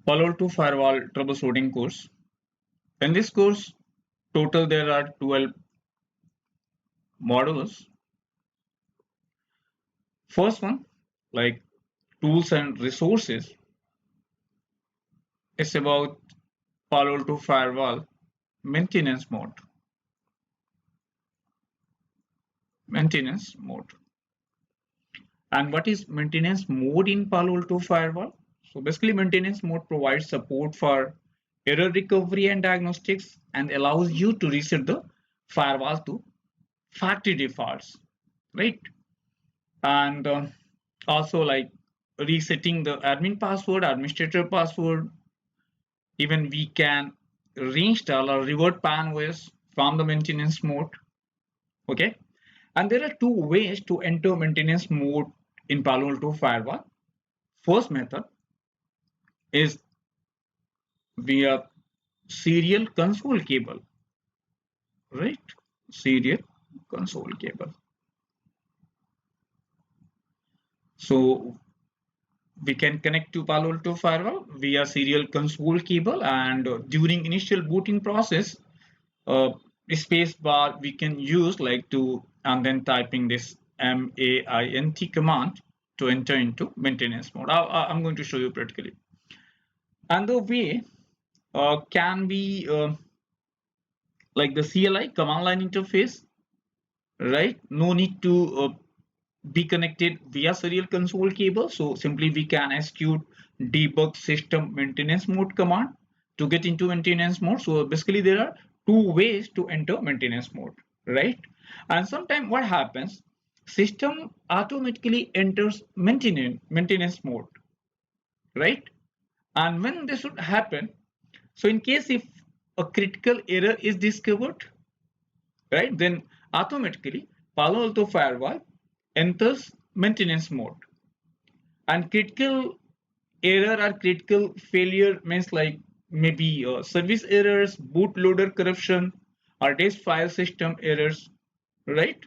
Palo Alto Firewall troubleshooting course. In this course, total there are 12 modules. First one, like tools and resources, is about Palo Alto Firewall maintenance mode. Maintenance mode. And what is maintenance mode in Palo Alto Firewall? So basically, maintenance mode provides support for error recovery and diagnostics and allows you to reset the firewall to factory defaults, right? And also like resetting the admin password, administrator password. Even we can reinstall or revert PANOS from the maintenance mode. Okay, and there are two ways to enter maintenance mode in Palo Alto Firewall. First method is via serial console cable, right? Serial console cable. So we can connect to Palo Alto Firewall via serial console cable, and during initial booting process, uh, space bar we can use like to, and then typing this MAINT command to enter into maintenance mode. I'm going to show you practically. And the way can be like the CLI command line interface, right? No need to be connected via serial console cable. So simply we can execute debug system maintenance mode command to get into maintenance mode. So basically there are two ways to enter maintenance mode, right? And sometimes what happens, system automatically enters maintenance mode, right? And when this would happen, so in case if a critical error is discovered, right, then automatically Palo Alto Firewall enters maintenance mode. And critical error or critical failure means like maybe service errors, bootloader corruption, or disk file system errors, right?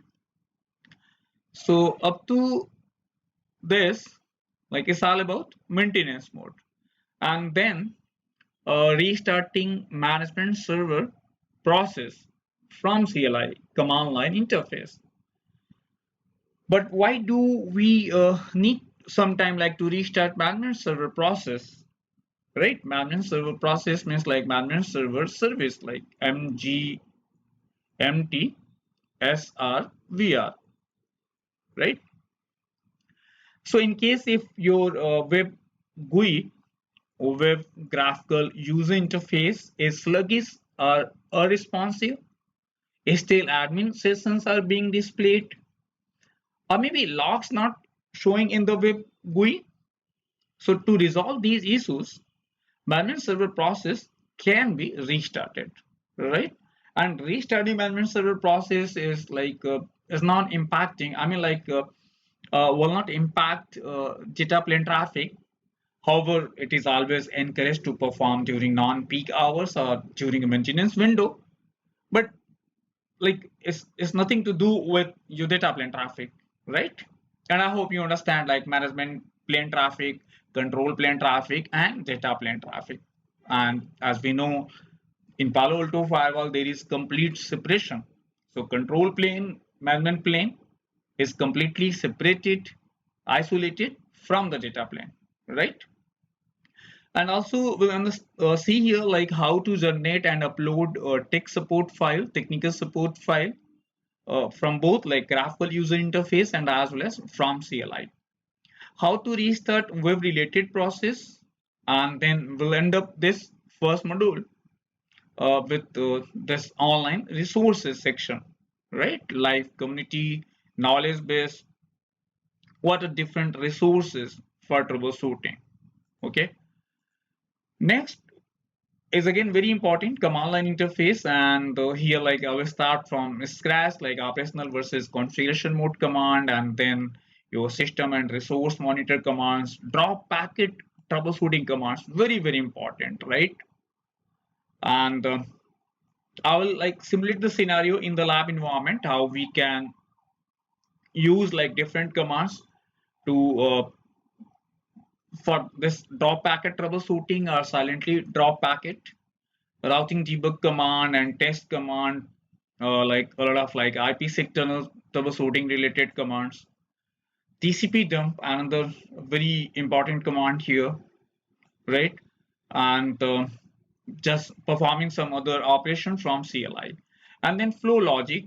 So up to this, like it's all about maintenance mode. And then restarting management server process from CLI command line interface. But why do we need some time like to restart management server process, right? Management server process means like management server service like MGMT SRVR, right? So in case if your web GUI or web graphical user interface is sluggish or unresponsive, still admin sessions are being displayed, or maybe logs not showing in the web GUI. So to resolve these issues, management server process can be restarted, right? And restarting management server process is like is not impacting. I mean, like will not impact data plane traffic. However, it is always encouraged to perform during non-peak hours or during a maintenance window. But like it's nothing to do with your data plane traffic, right? And I hope you understand like management plane traffic, control plane traffic, and data plane traffic. And as we know, in Palo Alto Firewall there is complete separation. So control plane, management plane is completely separated, isolated from the data plane, right? And also we'll see here like how to generate and upload tech support file, technical support file from both like graphical user interface and as well as from CLI. How to restart web related process, and then we'll end up this first module with this online resources section, right? Live community, knowledge base, what are different resources for troubleshooting. Okay. Next is again very important command line interface, and here like I will start from scratch like operational versus configuration mode command, and then your system and resource monitor commands, drop packet troubleshooting commands, very important, right? And I will like simulate the scenario in the lab environment how we can use like different commands to for this drop packet troubleshooting or silently drop packet, routing debug command and test command, like a lot of like IPsec tunnel troubleshooting related commands. TCP dump, another very important command here, right? And just performing some other operation from CLI. And then flow logic,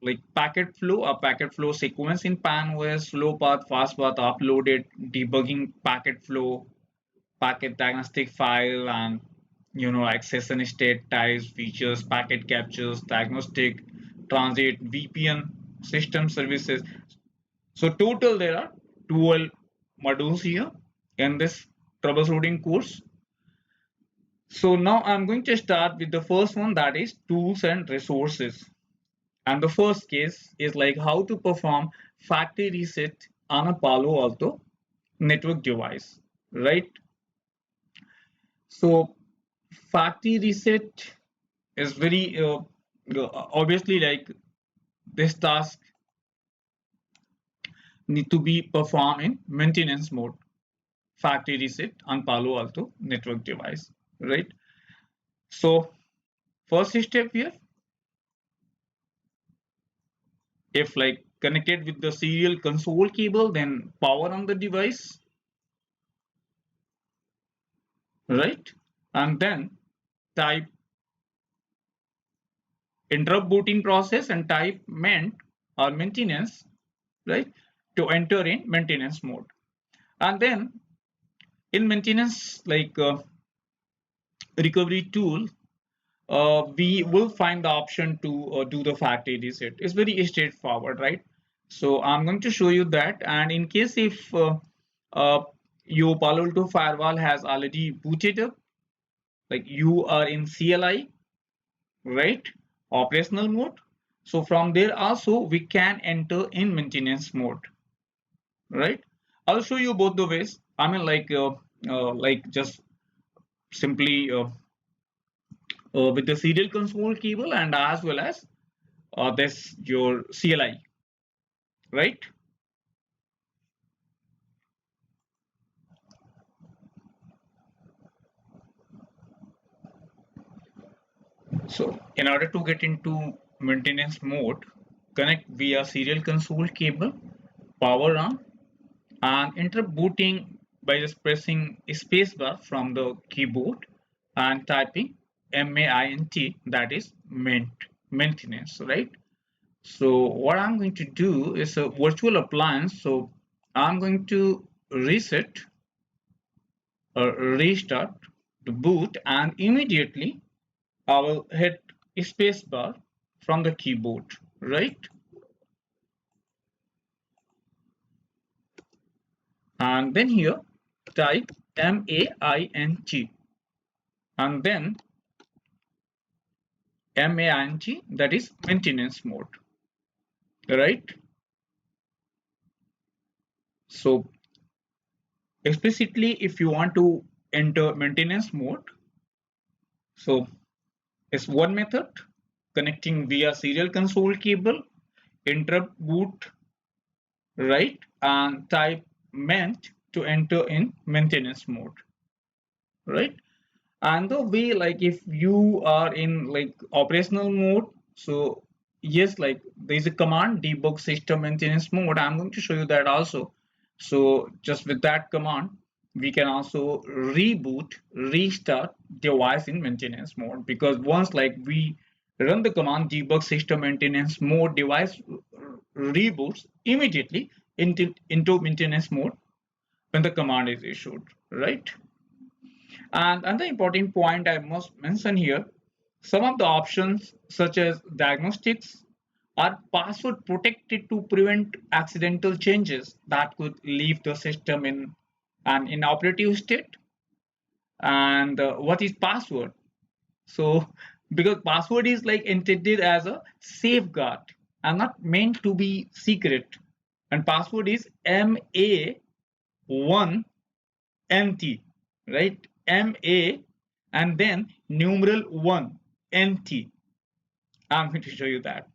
like packet flow, a packet flow sequence in PANOS, slow path, fast path, uploaded, debugging packet flow, packet diagnostic file, and like session state types, features, packet captures, diagnostic, transit, VPN, system services. So total there are 12 modules here in this troubleshooting course. So now I'm going to start with the first one, that is tools and resources. And the first case is like how to perform factory reset on a Palo Alto network device, right? So factory reset is very obviously like this task need to be performed in maintenance mode. Factory reset on Palo Alto network device, right? So first step here, if like connected with the serial console cable, then power on the device, right? And then type interrupt booting process and type ment or maintenance, right? To enter in maintenance mode. And then in maintenance, like recovery tool, we will find the option to do the factory reset. It's very straightforward, right? So I'm going to show you that. And in case if uh, your Palo Alto firewall has already booted up, like you are in CLI, right? Operational mode. So from there also we can enter in maintenance mode, right? I'll show you both the ways. I mean, like just simply with the serial console cable and as well as this your CLI, right? So in order to get into maintenance mode, connect via serial console cable, power on, and enter booting by just pressing spacebar from the keyboard and typing MAINT, that is maintenance, right? So what I'm going to do is a virtual appliance. So I'm going to reset or restart the boot, and immediately I will hit spacebar from the keyboard, right? And then here type MAINT and then MAINT, that is maintenance mode, right? So explicitly, if you want to enter maintenance mode, so it's one method, connecting via serial console cable, interrupt boot, right? And type ment to enter in maintenance mode, right? And the way, like if you are in like operational mode, so yes, like there's a command debug system maintenance mode. I'm going to show you that also. So just with that command we can also reboot, restart device in maintenance mode, because once like we run the command debug system maintenance mode, device reboots immediately into maintenance mode when the command is issued, right? And another important point I must mention here, some of the options such as diagnostics are password protected to prevent accidental changes that could leave the system in an inoperative state. And what is password? So because password is like intended as a safeguard and not meant to be secret. And password is MA1 NT, right? MA and then numeral 1 NT. I'm going to show you that.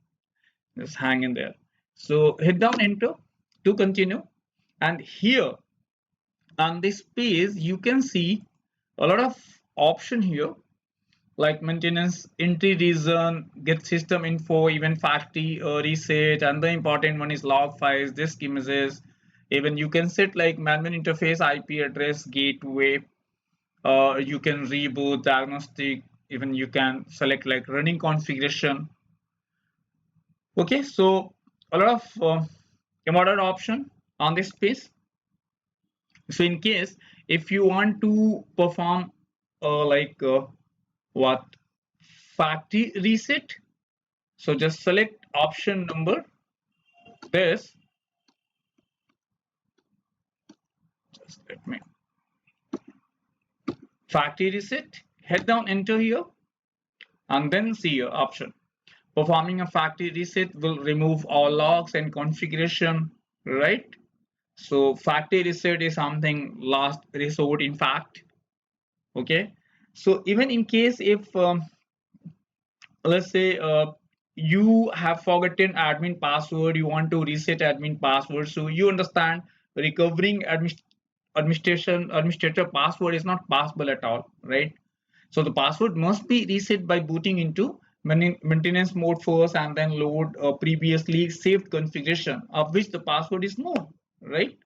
Just hang in there. So hit down enter to continue. And here On this page you can see a lot of option here, like maintenance, entry reason, get system info, even factory reset, and the important one is log files, disk images. Even you can set like management interface, IP address, gateway. You can reboot, diagnostic. Even you can select like running configuration. Okay, so a lot of important option on this page. So in case if you want to perform what factory reset, so just select option number this. Just let me factory reset. Head down, enter here, and then see your option. Performing a factory reset will remove all logs and configuration, right? So factory reset is something last resort, in fact. Okay. So even in case if let's say you have forgotten admin password, you want to reset admin password, so you understand recovering administrator password is not possible at all, right? So the password must be reset by booting into maintenance mode first and then load a previously saved configuration of which the password is known, right?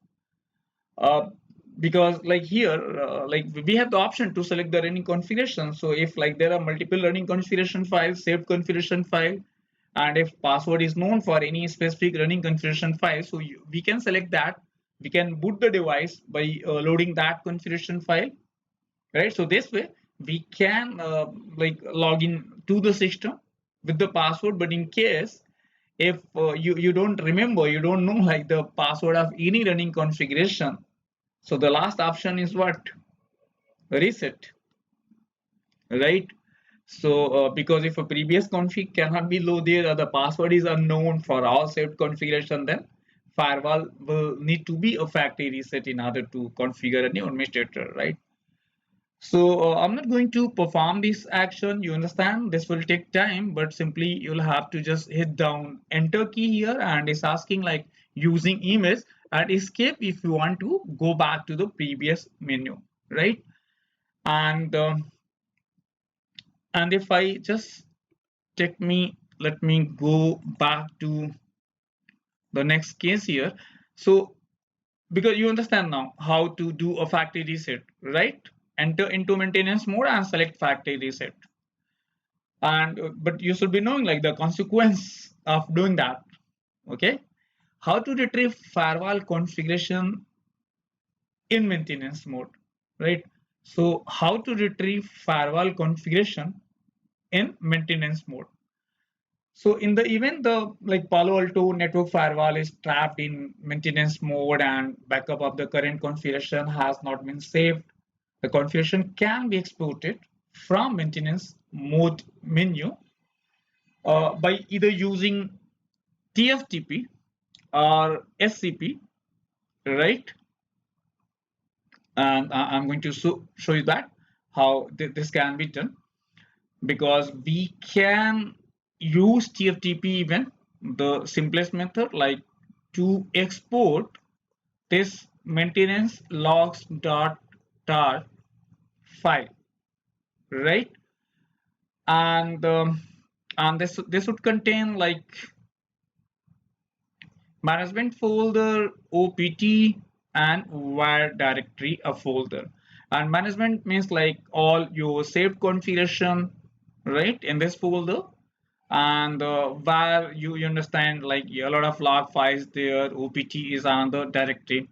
uh, because like here like we have the option to select the running configuration. So if like there are multiple running configuration files, saved configuration file, and if password is known for any specific running configuration file, so we can select that. We can boot the device by loading that configuration file, right? So this way we can like log in to the system with the password. But in case if you don't remember, you don't know like the password of any running configuration, so the last option is what? Reset, right? So because if a previous config cannot be loaded or the password is unknown for all saved configuration, then firewall will need to be a factory reset in order to configure a new administrator, right? So I'm not going to perform this action. You understand? This will take time, but simply you'll have to just hit down enter key here, and it's asking like using image and escape if you want to go back to the previous menu, right? And and if I just let me go back to the next case here. So because you understand now how to do a factory reset, right? Enter into maintenance mode and select factory reset. And but you should be knowing like the consequence of doing that. Okay, how to retrieve firewall configuration in maintenance mode, right? So how to retrieve firewall configuration in maintenance mode? So in the event the like Palo Alto network firewall is trapped in maintenance mode and backup of the current configuration has not been saved, the configuration can be exported from maintenance mode menu by either using TFTP or SCP, right? And I'm going to show you that how this can be done, because we can use TFTP even the simplest method, like to export this maintenance logs dot tar file, right? And this would contain like management folder, OPT, and where directory a folder. And management means like all your saved configuration, right, in this folder. And where you understand like a lot of log files there, OPT is on the directory.